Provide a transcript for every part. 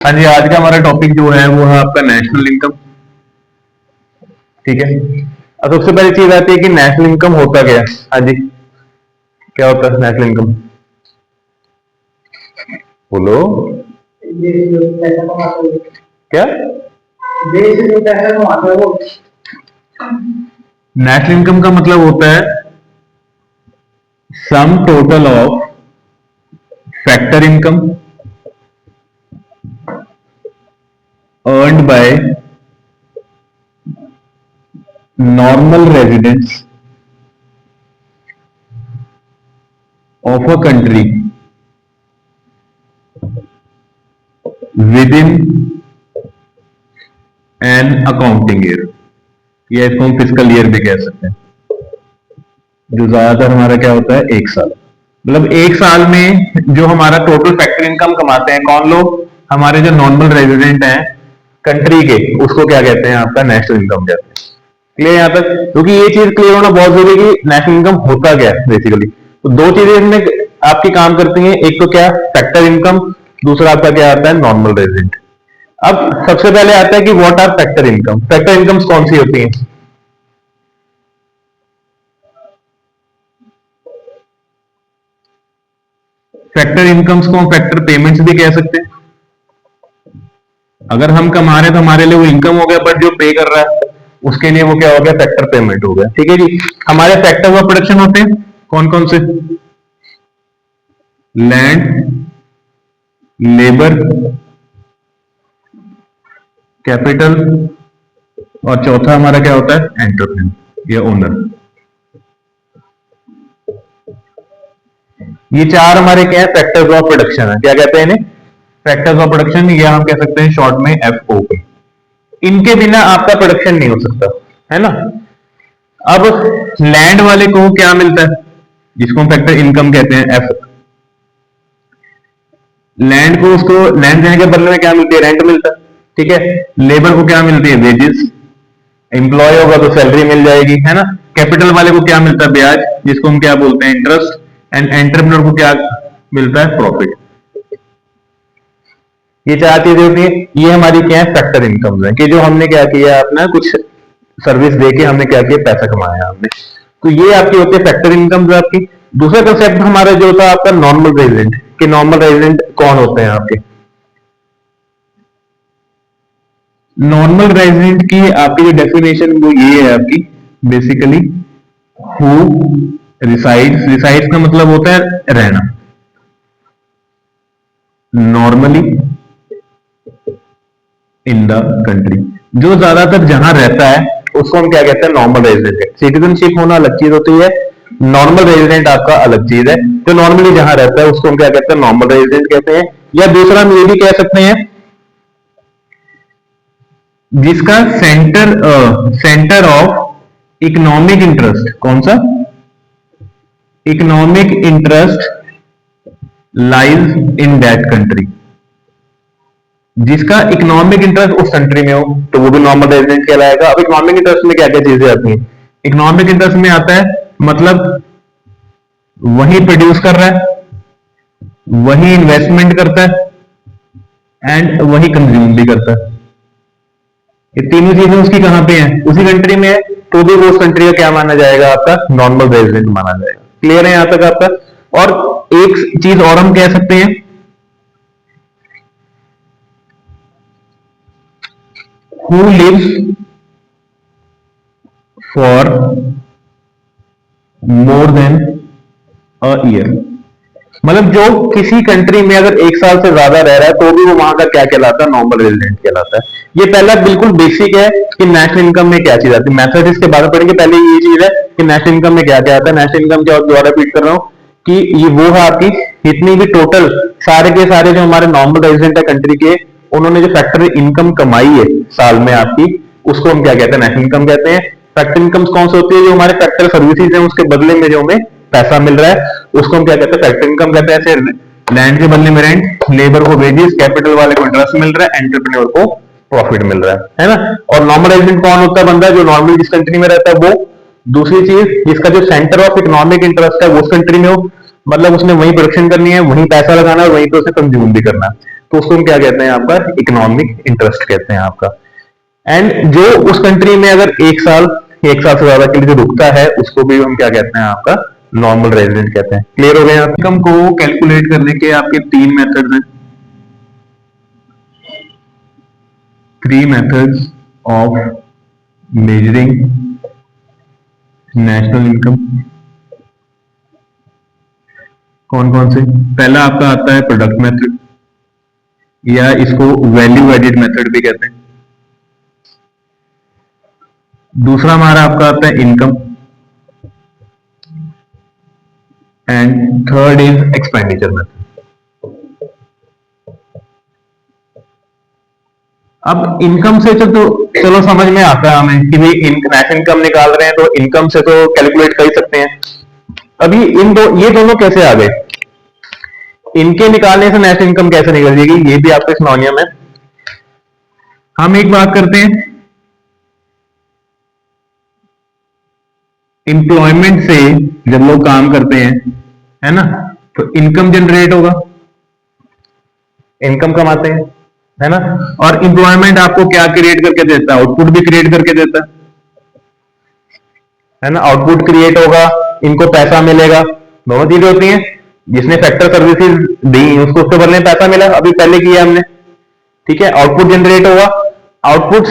हाँ जी, आज का हमारा टॉपिक जो है वो है आपका नेशनल इनकम। ठीक है। अब सबसे पहली चीज आती है कि नेशनल इनकम होता क्या है। हाँ जी, क्या होता है नेशनल इनकम? बोलो। देश जो पैसा कमाते हैं, क्या? देश जो पैसा कमाते हैं वो नेशनल इनकम का मतलब होता है sum total of factor income earned by normal residents of a country within an accounting year, या इसको हम फिजिकल ईयर भी कह सकते हैं। जो ज्यादातर हमारा क्या होता है, एक साल। मतलब एक साल में जो हमारा टोटल फैक्टर इनकम कमाते हैं कौन लोग? हमारे जो नॉर्मल रेजिडेंट हैं कंट्री के, उसको क्या कहते हैं? आपका नेशनल इनकम कहते हैं। क्लियर यहाँ तक? क्योंकि ये चीज क्लियर होना बहुत जरूरी है कि नेशनल इनकम होता क्या है बेसिकली। तो दो चीजें इसमें आपकी काम करती हैं, एक तो क्या फैक्टर इनकम, दूसरा आपका क्या आता है नॉर्मल रेजिडेंट। अब सबसे पहले आता है कि what are factor income. Factor incomes कौन सी होती हैं? फैक्टर इनकम्स को हम फैक्टर पेमेंट्स भी कह सकते हैं। अगर हम कमा रहे हैं तो हमारे लिए वो इनकम हो गया, बट जो पे कर रहा है उसके लिए वो क्या हो गया, फैक्टर पेमेंट हो गया। ठीक है जी। हमारे फैक्टर ऑफ प्रोडक्शन होते हैं कौन कौन से? लैंड, लेबर, कैपिटल, और चौथा हमारा क्या होता है, एंटरप्रेन्योर या ओनर। ये चार हमारे क्या है, फैक्टर्स ऑफ प्रोडक्शन है। क्या कहते हैं इन्हें? फैक्टर्स ऑफ प्रोडक्शन, या हम कह सकते हैं शॉर्ट में एफओपी। इनके बिना आपका प्रोडक्शन नहीं हो सकता, है ना। अब लैंड वाले को क्या मिलता है, जिसको हम फैक्टर इनकम कहते हैं, एफ। लैंड को, उसको लैंड देने के बदले में क्या मिलती है, रेंट मिलता है। ठीक है। लेबर को क्या मिलती है, वेजेस। एम्प्लॉय होगा तो सैलरी मिल जाएगी, है ना। कैपिटल वाले को क्या मिलता है, ब्याज, जिसको हम क्या बोलते हैं, इंटरेस्ट। एंड एंटरप्रेन्योर को क्या मिलता है, प्रॉफिट। ये चार चीजें होती है, ये हमारी क्या है, फैक्टर इनकम है, कि जो हमने क्या किया, अपना कुछ सर्विस देके हमने क्या किया, पैसा कमाया हमने। तो ये आपकी होती है फैक्टर इनकम जो आपकी। दूसरा कंसेप्ट हमारा जो होता है आपका नॉर्मल रेजिडेंट, कि नॉर्मल रेजिडेंट कौन होते हैं आपके? नॉर्मल रेजिडेंट की आपकी जो डेफिनेशन वो ये है आपकी, बेसिकली हु रिसाइड्स। रिसाइड्स का मतलब होता है रहना, नॉर्मली इन द कंट्री। जो ज्यादातर जहां रहता है उसको हम क्या कहते हैं, नॉर्मल रेजिडेंट। सिटीजनशिप होना अलग चीज होती है, नॉर्मल रेजिडेंट आपका अलग चीज है। जो नॉर्मली जहां रहता है उसको हम क्या कहते हैं, नॉर्मल रेजिडेंट कहते हैं। या दूसरा हम ये भी कह सकते हैं, जिसका सेंटर ऑफ इकोनॉमिक इंटरेस्ट, कौन सा? Economic interest lies in that country. जिसका इकोनॉमिक इंटरेस्ट उस कंट्री में हो तो वो भी नॉर्मल रेजिडेंट कहलाएगा। अब इकोनॉमिक इंटरेस्ट में क्या क्या चीजें आती हैं? इकोनॉमिक इंटरेस्ट में आता है मतलब वही प्रोड्यूस कर रहा है, वही इन्वेस्टमेंट करता है, एंड वही कंज्यूम भी करता है। ये तीनों चीजें उसकी कहां पे हैं, उसी कंट्री में है, तो भी वो उस कंट्री का क्या माना जाएगा, आपका नॉर्मल रेजिडेंट माना जाएगा। क्लियर है यहां तक आपका? और एक चीज और हम कह सकते हैं, who lives for more than a year। मतलब जो किसी कंट्री में अगर एक साल से ज्यादा रह रहा है तो भी वो वहां का क्या कहलाता है, नॉर्मल रेजिडेंट कहलाता है। ये पहला बिल्कुल बेसिक है कि नेशनल इनकम में क्या चीज आती है। मैथड इसके बाद में पढ़ेंगे, पहले ये चीज है कि नेशनल इनकम में क्या क्या आता है। नेशनल इनकम क्या, दोबारा रिपीट कर रहा हूं कि ये वो है आपकी, जितनी भी टोटल सारे के सारे जो हमारे नॉर्मल रेजिडेंट है कंट्री के, उन्होंने जो फैक्टर इनकम कमाई है साल में आपकी, उसको हम क्या कहते हैं, नेशनल इनकम कहते हैं। फैक्टर इनकम कौन सी होती है? जो हमारे फैक्टर सर्विसेज है उसके बदले में जो हमें पैसा मिल रहा है उसको हम क्या कहते हैं, फैक्टर इनकम कहते हैं। ऐसे लैंड के बदले में रेंट, लेबर को वेजेस, कैपिटल वाले को इंटरेस्ट मिल रहा है, एंटरप्रेन्योर को प्रॉफिट मिल रहा है ना। और नॉर्मल रेजिडेंट कौन होता है? बंदा जो नॉर्मली जिस कंट्री में रहता है वो। दूसरी चीज, जिसका जो सेंटर ऑफ इकोनॉमिक इंटरेस्ट है वो उस कंट्री में हो, मतलब उसने वही प्रोडक्शन करनी है, वही पैसा लगाना है और वहीं पे उसे कंज्यूम भी करना है। तो उसको हम क्या कहते हैं, आपका इकोनॉमिक इंटरेस्ट कहते हैं आपका। एंड जो उस कंट्री में अगर एक साल से ज्यादा के लिए जो रुकता है, उसको भी हम क्या कहते हैं, आपका नॉर्मल रेजिडेंट कहते हैं। क्लियर हो गए? इनकम को कैलकुलेट करने के आपके तीन मेथड्स हैं, 3 methods of measuring national income। कौन कौन से? पहला आपका आता है प्रोडक्ट मेथड, या इसको वैल्यू एडेड मेथड भी कहते हैं। दूसरा हमारा आपका आता है income, and third is expenditure method. अब इनकम से तो चलो समझ में आता है हमें कि भाई नेशनल इनकम निकाल रहे हैं तो इनकम से तो कैलकुलेट कर ही सकते हैं। अभी ये दोनों कैसे आ गए? इनके निकालने से नेशनल इनकम कैसे निकल जाएगी, ये भी आपके सिनोनियम है। हम एक बात करते हैं, एम्प्लॉयमेंट से जब लोग काम करते हैं, है ना, तो इनकम जनरेट होगा, इनकम कमाते हैं, है ना। और एम्प्लॉयमेंट आपको क्या क्रिएट करके देता है? आउटपुट भी क्रिएट करके देता है ना। आउटपुट क्रिएट होगा, इनको पैसा मिलेगा, दोनों चीजें होती हैं। जिसने फैक्टर सर्विसेज दी उसको उसके बदले में पैसा मिला, अभी पहले किया हमने, ठीक है। आउटपुट जनरेट होगा, आउटपुट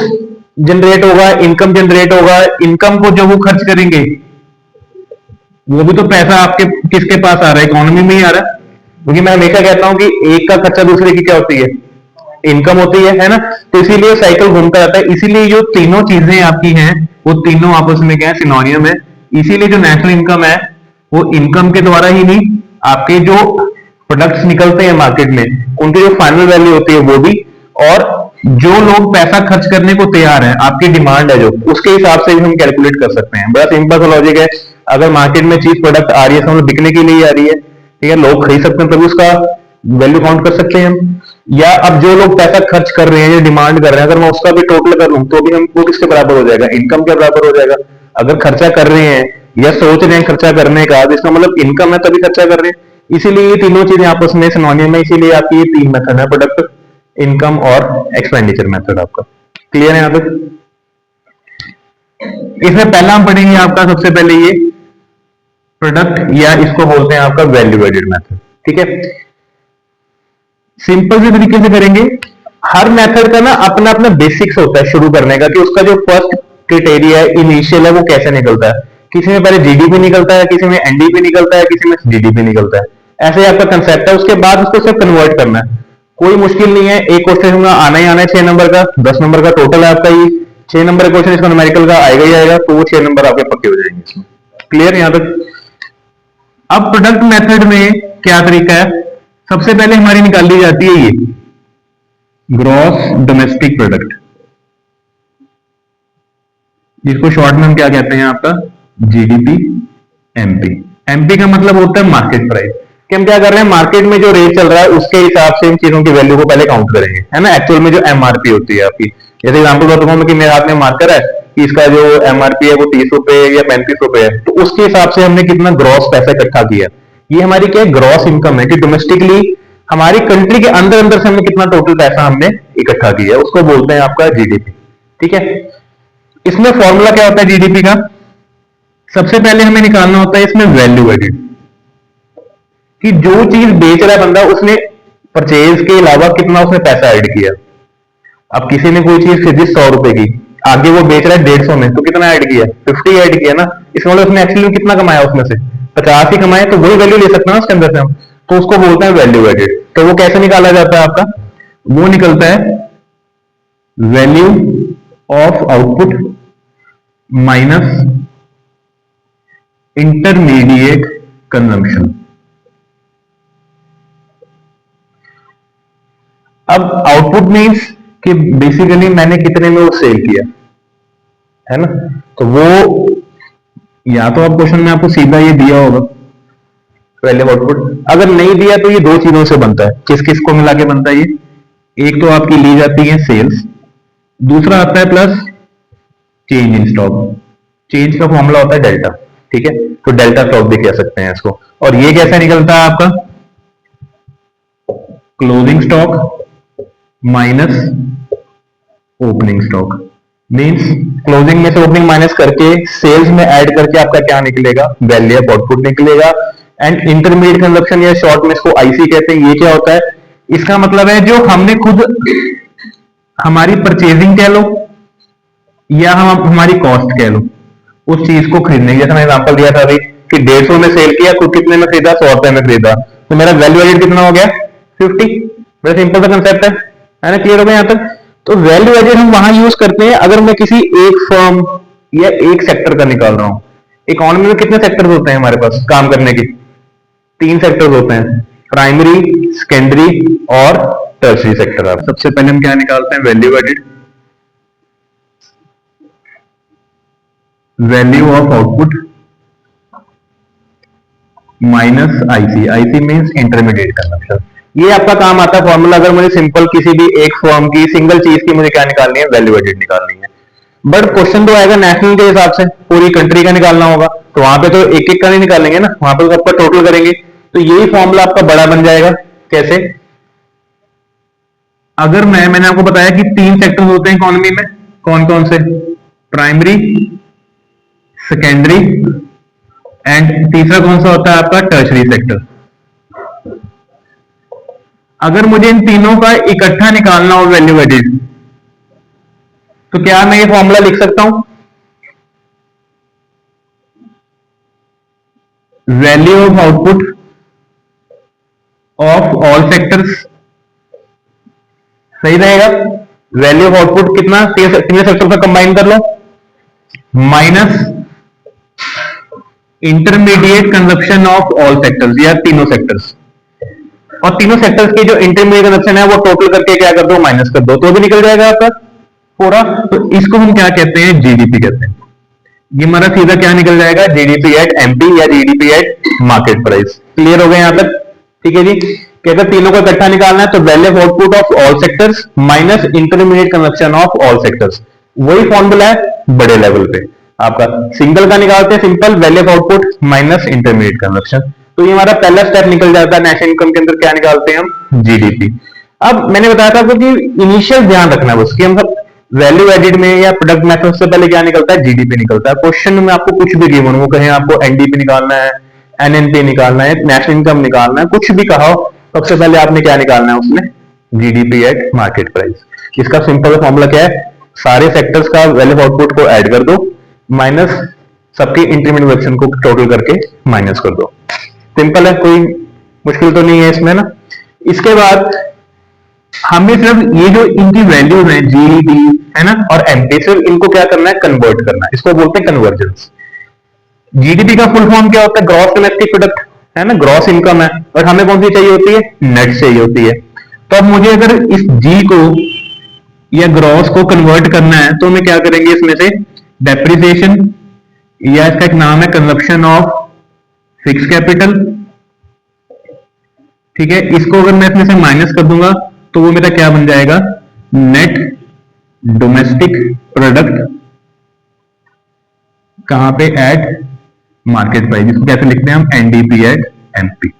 जनरेट होगा, इनकम जनरेट होगा। इनकम को जो वो खर्च करेंगे, वो भी तो पैसा आपके किसके पास आ रहा है? इकोनॉमी में ही आ रहा है। क्योंकि मैं हमेशा कहता हूं कि एक का खर्चा दूसरे की क्या होती है? इनकम होती है ना। तो इसीलिए साइकिल घूमता रहता है। इसीलिए जो तीनों चीजें आपकी हैं, वो तीनों आपस में क्या है? सिनोनियम है। इसीलिए जो नेशनल इनकम है, वो इनकम के द्वारा ही नहीं, आपके जो प्रोडक्ट्स निकलते हैं मार्केट में, उनकी जो फाइनल वैल्यू होती है वो भी, और जो लोग पैसा खर्च करने को तैयार है, आपकी डिमांड है जो, उसके हिसाब से भी हम कैलकुलेट कर सकते हैं। बड़ा सिंपल सा लॉजिक है। अगर मार्केट में चीज प्रोडक्ट आ रही है, समझ बिकने के लिए आ रही है, ठीक है, लोग खरीद सकते हैं, तभी उसका वैल्यू काउंट कर सकते हैं हम। या अब जो लोग पैसा खर्च कर रहे हैं या डिमांड कर रहे हैं, अगर मैं उसका भी टोटल कर लूं तो भी हम वो किसके बराबर हो जाएगा? इनकम के बराबर हो जाएगा। अगर खर्चा कर रहे हैं या सोच रहे हैं खर्चा करने का, इसका मतलब इनकम है तभी खर्चा कर रहे हैं। इसीलिए ये तीनों चीजें आपस में सिनोनियम है। इसीलिए आपकी ये तीन मेथड है, प्रोडक्ट, इनकम और एक्सपेंडिचर मेथड आपका। क्लियर है यहाँ तक? इसमें पहला हम पढ़ेंगे आपका सबसे पहले ये प्रोडक्ट, या इसको बोलते हैं आपका वैल्यू एडेड मेथड, ठीक है। सिंपल से तरीके से करेंगे। हर मेथड का ना अपना अपना बेसिक्स होता है शुरू करने का, कि उसका जो फर्स्ट क्राइटेरिया है, इनिशियल है, वो कैसे निकलता है। किसी में पहले जीडीपी निकलता है, किसी में एनडीपी निकलता है, किसी में जीडीपी निकलता है। ऐसे आपका कंसेप्ट है। उसके बाद उसको सिर्फ कन्वर्ट करना है, कोई मुश्किल नहीं है। एक क्वेश्चन आना ही आना है 6 नंबर का, 10 नंबर का टोटल है आपका। ये 6 नंबर का क्वेश्चन इसका न्यूमेरिकल का आएगा ही आएगा, तो वो 6 नंबर आपके पक्के हो जाएंगे इसमें। क्लियर यहाँ तक? अब प्रोडक्ट मेथड में क्या तरीका है? सबसे पहले हमारी निकाल ली जाती है ये ग्रॉस डोमेस्टिक प्रोडक्ट, जिसको शॉर्ट में हम क्या कहते हैं आपका? GDP MP. एमपी का मतलब होता है मार्केट प्राइस, कि हम क्या कर रहे हैं, मार्केट में जो रेट चल रहा है उसके हिसाब से इन चीजों की वैल्यू को पहले काउंट करेंगे, है ना। एक्चुअल में जो एमआरपी होती है आपकी, जैसे एग्जांपल बताता हूं कि मेरे हाथ में मार्कर है कि इसका जो एमआरपी है वो 30 रुपए या 35 रुपए है, तो उसके हिसाब से हमने कितना ग्रॉस पैसा इकट्ठा किया। ये हमारी क्या है? ग्रॉस इनकम है, कि डोमेस्टिकली हमारी कंट्री के अंदर अंदर से हमने कितना टोटल पैसा हमने इकट्ठा किया, उसको बोलते हैं आपका जीडीपी, ठीक है। इसमें फॉर्मूला क्या होता है जीडीपी का? सबसे पहले हमें निकालना होता है इसमें वैल्यू एडेड, कि जो चीज बेच रहा है बंदा, उसने परचेज के अलावा कितना उसने पैसा ऐड किया। अब किसी ने कोई चीज खरीदी 100 रुपए की, आगे वो बेच रहा है 150 में, तो कितना ऐड किया? 50 ऐड किया ना। इसमें मतलब उसने एक्चुअली कितना कमाया? उसमें से 50 ही कमाए, तो वही वैल्यू ले सकते हैं ना उसके अंदर से हम, तो उसको बोलते हैं वैल्यू एडेड। तो वो कैसे निकाला जाता है आपका? वो निकलता है value of output minus intermediate consumption. अब आउटपुट मीन्स कि बेसिकली मैंने कितने में वो सेल किया, है ना। तो वो या तो आप क्वेश्चन में आपको सीधा ये दिया होगा वैल्यू ऑफ आउटपुट, अगर नहीं दिया तो ये दो चीजों से बनता है। किस किस को मिला के बनता है ये? एक तो आपकी ली जाती है सेल्स, दूसरा आता है plus change in stock. Change का फॉर्मूला होता है डेल्टा, ठीक है। तो डेल्टा स्टॉक भी कह सकते हैं इसको। और ये कैसे निकलता है आपका? Closing stock minus opening stock, means closing में से ओपनिंग माइनस करके सेल्स में ऐड करके आपका क्या निकलेगा, वैल्यू ऑफ आउटपुट निकलेगा। एंड इंटरमीडिएट कंजप्शन या शॉर्ट में इसको आईसी कहते हैं। ये क्या होता है, इसका मतलब है जो हमने खुद हमारी परचेजिंग कह लो या हम हमारी कॉस्ट कह लो उस चीज को खरीदने की, जैसे मैं एग्जांपल दिया था अभी कि 150 में सेल किया, खुद कितने में खरीदा, 100 रुपए में खरीदा, तो मेरा वैल्यू एडेड कितना हो गया, 50। बड़ा सिंपल सा कंसेप्ट है ना, क्लियर हो गया यहां तक। तो वैल्यू एडेड हम वहां यूज करते हैं अगर मैं किसी एक फर्म या एक सेक्टर का निकाल रहा हूं। इकोनॉमी में कितने सेक्टर्स होते हैं हमारे पास काम करने के, 3 सेक्टर्स होते हैं, प्राइमरी, सेकेंडरी और टर्शरी सेक्टर। आप सबसे पहले हम क्या निकालते हैं, value added, value of output minus IC, IC means intermediate consumption. ये आपका काम आता है फॉर्मूला अगर मुझे सिंपल किसी भी एक फर्म की सिंगल चीज की मुझे क्या निकालनी है, वैल्यू एडेड निकालनी है। बट क्वेश्चन तो आएगा नेशनल के हिसाब से, पूरी कंट्री का निकालना होगा, तो वहां पे तो एक एक का नहीं निकालेंगे ना, वहां पे तो सबका टोटल करेंगे। तो यही फॉर्मूला आपका बड़ा बन जाएगा। कैसे, अगर मैंने आपको बताया कि 3 सेक्टर होते हैं इकोनॉमी में, कौन कौन से, प्राइमरी, सेकेंडरी एंड तीसरा कौन सा होता है आपका, टर्शरी सेक्टर। अगर मुझे इन तीनों का इकट्ठा निकालना हो वैल्यू एडेड, तो क्या मैं ये फॉर्मूला लिख सकता हूं, value of output of all sectors, सही रहेगा। वैल्यू ऑफ आउटपुट कितना, कितने सेक्टर का कंबाइन कर लो, minus intermediate consumption of all sectors या तीनों सेक्टर्स, और तीनों सेक्टर्स की जो इंटरमीडिएट कंजप्शन है वो टोटल करके क्या कर दो, माइनस कर दो, तो भी निकल जाएगा आपका पूरा। तो इसको हम क्या कहते हैं, जीडीपी कहते हैं। ये हमारा सीधा क्या निकल जाएगा, जीडीपी एट एमपी या GDP at market price. Clear हो गया यहां तक, ठीक है जी। कि अगर तीनों को इकट्ठा निकालना है तो value of output of all sectors minus intermediate consumption of all sectors, वही फॉर्मूला है बड़े लेवल पे। आपका सिंगल का निकालते हैं simple, value of output minus intermediate consumption, तो ये हमारा पहला स्टेप निकल जाता है। नेशनल इनकम के अंदर क्या निकालते हैं हम, जीडीपी। अब मैंने बताया था आपको कि इनिशियल ध्यान रखना है बस कि हम सब वैल्यू एडेड में या प्रोडक्ट मेथड से पहले क्या निकलता है, जीडीपी निकलता है। क्वेश्चन में आपको कुछ भी गिवन हो, कहें आपको एनडीपी निकालना है, एनएनपी निकालना है, नेशनल इनकम निकालना है, कुछ भी कहा हो, सबसे पहले आपने क्या निकालना है उसमें, जीडीपी एट मार्केट प्राइस। इसका सिंपल फॉर्मूला क्या है, सारे सेक्टर्स का वैल्यू ऑफ आउटपुट को ऐड कर दो माइनस सबके इंटरमीडिएट कंजप्शन को टोटल करके माइनस कर दो। सिंपल है, कोई मुश्किल तो नहीं है इसमें ना। इसके बाद हमें सिर्फ ये जो इनकी वैल्यूज है जीडीपी है ना और एमपी, सिर्फ इनको क्या करना है, कन्वर्ट करना है। इसको बोलते हैं कन्वर्जेंस। जीडीपी का फुल फॉर्म क्या होता है, ग्रॉस डोमेस्टिक प्रोडक्ट है ना, ग्रॉस इनकम है, और हमें कौन सी चाहिए होती है, नेट चाहिए होती है। तो अब मुझे अगर इस जी को या ग्रॉस को कन्वर्ट करना है तो हमें क्या करेंगे, इसमें से डेप्रिसिएशन या इसका एक नाम है कंजप्शन ऑफ फिक्स कैपिटल, ठीक है। इसको अगर मैं इसमें से माइनस कर दूंगा तो वो मेरा क्या बन जाएगा, नेट डोमेस्टिक प्रोडक्ट, कहां पे, एट मार्केट प्राइस। इसको कैसे लिखते हैं हम, एनडीपी एट एमपी।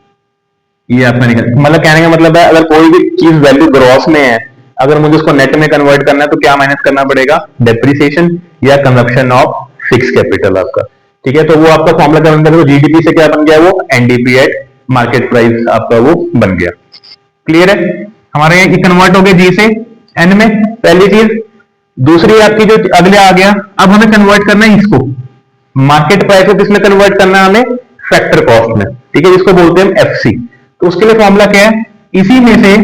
ये आपका निकल, मतलब कहने का मतलब है अगर कोई भी चीज वैल्यू ग्रॉस में है, अगर मुझे उसको नेट में कन्वर्ट करना है तो क्या माइनस करना पड़ेगा, डेप्रिसिएशन या कंजप्शन ऑफ फिक्स कैपिटल आपका, ठीक है। तो वो आपका फॉर्मूला क्या बन गया, जीडीपी से क्या बन गया, वो एनडीपी एट मार्केट प्राइस आपका वो बन गया। क्लियर है, हमारे यहाँ कन्वर्ट हो गया जी से एन में, पहली चीज। दूसरी आपकी जो अगले आ गया, अब हमें कन्वर्ट करना है इसको मार्केट प्राइस को, किसमें कन्वर्ट करना है हमें, फैक्टर कॉस्ट में, ठीक है, जिसको बोलते हैं हम एफसी। तो उसके लिए फॉर्मूला क्या है, इसी में से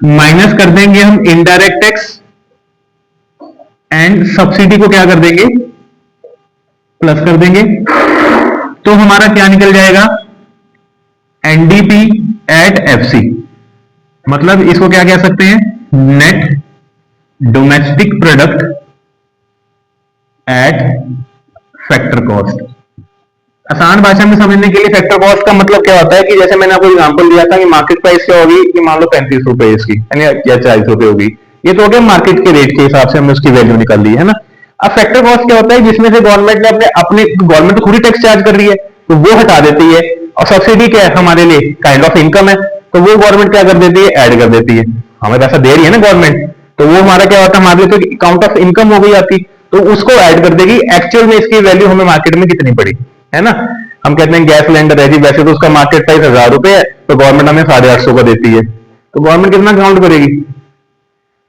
माइनस कर देंगे हम इनडायरेक्ट टैक्स एंड सब्सिडी को क्या कर देंगे, प्लस कर देंगे। तो हमारा क्या निकल जाएगा, एनडीपी एट एफसी। मतलब इसको क्या कह सकते हैं, net domestic product at factor cost. आसान भाषा में समझने के लिए फैक्टर कॉस्ट का मतलब क्या होता है कि जैसे मैंने आपको एग्जांपल दिया था कि मार्केट प्राइस क्या होगी, कि मान लो 35 रुपए इसकी या 40 रुपए होगी, ये तो हो गया मार्केट के रेट के हिसाब से हमने उसकी वैल्यू निकाल ली है ना। अब फैक्टर कॉस्ट क्या होता है, जिसमें से गवर्नमेंट ने अपने गवर्नमेंट तो खुद ही टैक्स चार्ज कर रही है तो वो हटा देती है, और सब्सिडी क्या है हमारे लिए, काइंड ऑफ इनकम है, तो वो गवर्नमेंट क्या कर देती है, ऐड कर देती है। हमें पैसा दे रही है ना गवर्नमेंट, तो वो हमारा क्या होता है, हमारे लिए तो अकाउंट ऑफ इनकम हो गई आपकी, तो उसको ऐड कर देगी। एक्चुअल में इसकी वैल्यू हमें मार्केट में कितनी पड़ी है ना, हम कहते हैं गैस सिलेंडर है जी, वैसे तो उसका मार्केट प्राइस 1000 रुपए है, तो गवर्नमेंट हमें 850 का देती है, तो गवर्नमेंट कितना काउंट करेगी,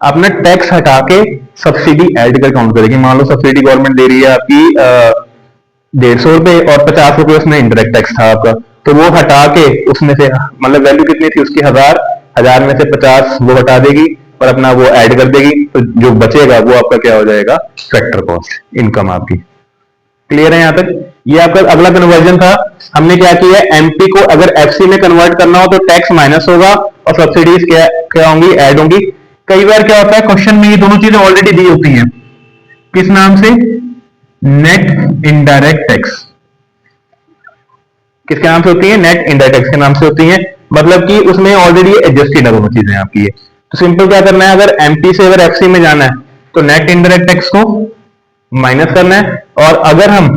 अपना टैक्स हटा के सब्सिडी ऐड कर काउंट करेगी। मान लो सब्सिडी गवर्नमेंट दे रही है आपकी 150 रुपए और 50 रुपए उसमें इंडायरेक्ट टैक्स था आपका, तो वो हटा के उसमें से मतलब वैल्यू कितनी थी उसकी 1000, 1000 में से 50 वो हटा देगी और अपना वो ऐड कर देगी, तो जो बचेगा वो आपका क्या हो जाएगा, फैक्टर कॉस्ट इनकम आपकी। क्लियर है यहाँ तक। ये आपका अगला कन्वर्जन था, हमने क्या किया, एमपी को अगर एफसी में कन्वर्ट करना हो तो टैक्स माइनस होगा और सब्सिडीज क्या होंगी, ऐड होंगी। कई बार क्या होता है क्वेश्चन में ये दोनों चीजें ऑलरेडी दी होती हैं, किस नाम से, नेट इनडायरेक्ट टैक्स, किसके नाम से होती है, नेट इनडायरेक्ट टैक्स के नाम से होती है, मतलब कि उसमें ऑलरेडी एडजस्टेड है दोनों चीजें आपकी है। तो सिंपल क्या करना है, अगर एमपी से अगर एफसी में जाना है तो नेट इनडायरेक्ट टैक्स को माइनस करना है, और अगर हम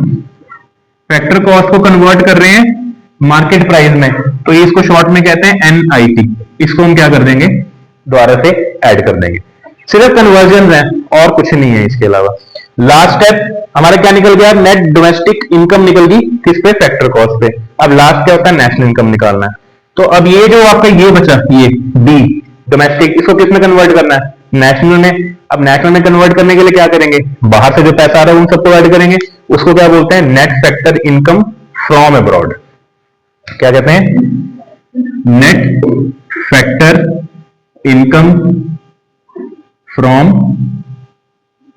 फैक्टर कॉस्ट को कन्वर्ट कर रहे हैं मार्केट प्राइस में, तो ये इसको शॉर्ट में कहते हैं एनआईटी, इसको हम क्या कर देंगे, दोबारा से ऐड कर देंगे। सिर्फ कन्वर्जन है और कुछ नहीं है इसके अलावा। लास्ट स्टेप हमारा क्या निकल गया, नेट डोमेस्टिक इनकम निकल गई किस पे, फैक्टर कॉस्ट पे। अब लास्ट क्या होता है, नेशनल इनकम निकालना है। तो अब ये जो आपका ये बचा, ये डी डोमेस्टिक, इसको किस में कन्वर्ट करना है, नेशनल में। अब नेशनल में कन्वर्ट करने के लिए क्या करेंगे, बाहर से जो पैसा आ रहा है उन सबको ऐड करेंगे, उसको क्या बोलते हैं, net factor income from abroad. क्या कहते हैं, net factor income from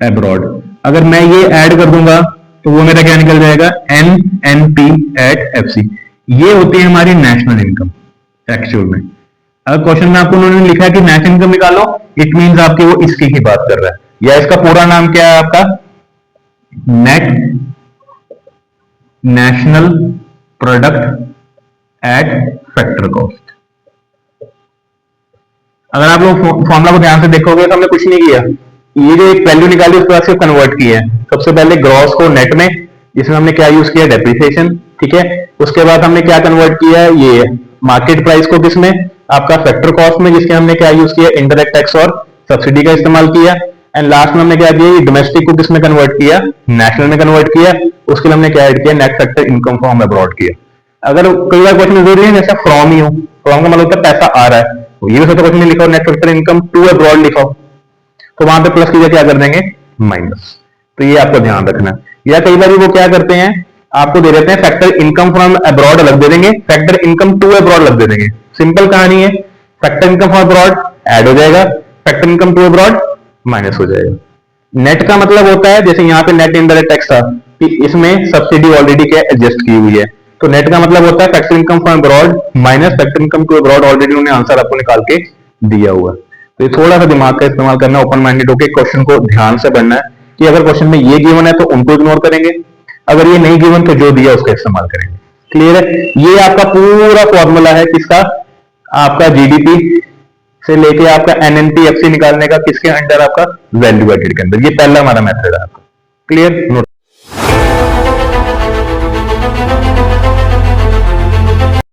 abroad. अगर मैं ये ऐड कर दूंगा तो वो मेरा क्या निकल जाएगा, N N P at F C. ये होती है हमारी नेशनल इनकम एक्चुअल में। अगर क्वेश्चन में आपको उन्होंने लिखा है कि नेशनल इनकम निकालो, इट मींस आपकी वो इसकी ही बात कर रहा है, या इसका पूरा नाम क्या है आपका, net national product at factor cost. अगर आप लोग फॉर्मूला को ध्यान से देखोगे तो हमने कुछ नहीं किया, ये जो एक वैल्यू निकाली उसके बाद से कन्वर्ट किया है। सबसे पहले ग्रॉस को नेट में, जिसमें हमने क्या यूज किया, डेप्रिसिएशन, ठीक है। उसके बाद हमने क्या कन्वर्ट किया है, ये मार्केट प्राइस को किसमें, आपका फैक्टर कॉस्ट में, जिसके हमने क्या यूज किया, इंडायरेक्ट टैक्स और सब्सिडी का इस्तेमाल किया। एंड लास्ट में हमने क्या किया, डोमेस्टिक को किसमें कन्वर्ट किया, नेशनल में कन्वर्ट किया। उसके लिए हमने क्या ऐड किया, net factor income from abroad किया। अगर कई बार क्वेश्चन जरूरी है जैसे फ्रॉम ही हो, फ्रॉम का मतलब होता है पैसा आ रहा है, तो ये भी क्वेश्चन में लिखा हो net factor income to abroad लिखा हो, तो वहां पे प्लस की जगह क्या कर देंगे, माइनस। तो ये आपको ध्यान रखना है। या कई बार वो क्या करते हैं, आपको दे देते हैं फैक्टर इनकम फ्रॉम अब्रॉड अलग दे देंगे, फैक्टर इनकम टू अब्रॉड अलग दे देंगे। सिंपल कहानी है, factor income from abroad add हो जाएगा, factor income to abroad minus हो जाएगा। नेट का मतलब होता है, जैसे यहाँ पे नेट इनडायरेक्ट टैक्स था कि इसमें सब्सिडी ऑलरेडी क्या एडजस्ट की हुई है, तो नेट का मतलब होता है factor income from abroad minus factor income to abroad, already उन्होंने आंसर आपको निकाल के दिया हुआ है। तो ये थोड़ा सा दिमाग का इस्तेमाल करना, ओपन माइंडेड होकर क्वेश्चन को ध्यान से पढ़ना है कि अगर क्वेश्चन में ये गिवन है तो उनको इग्नोर करेंगे, अगर ये नहीं गिवन तो जो दिया उसका इस्तेमाल करेंगे। क्लियर है। ये आपका पूरा फॉर्मूला है किसका, आपका जीडीपी से लेके आपका एनएनपी एफसी निकालने का, किसके अंडर, आपका वैल्यू एडेड के अंदर। ये पहला हमारा मेथड है आपका। क्लियर।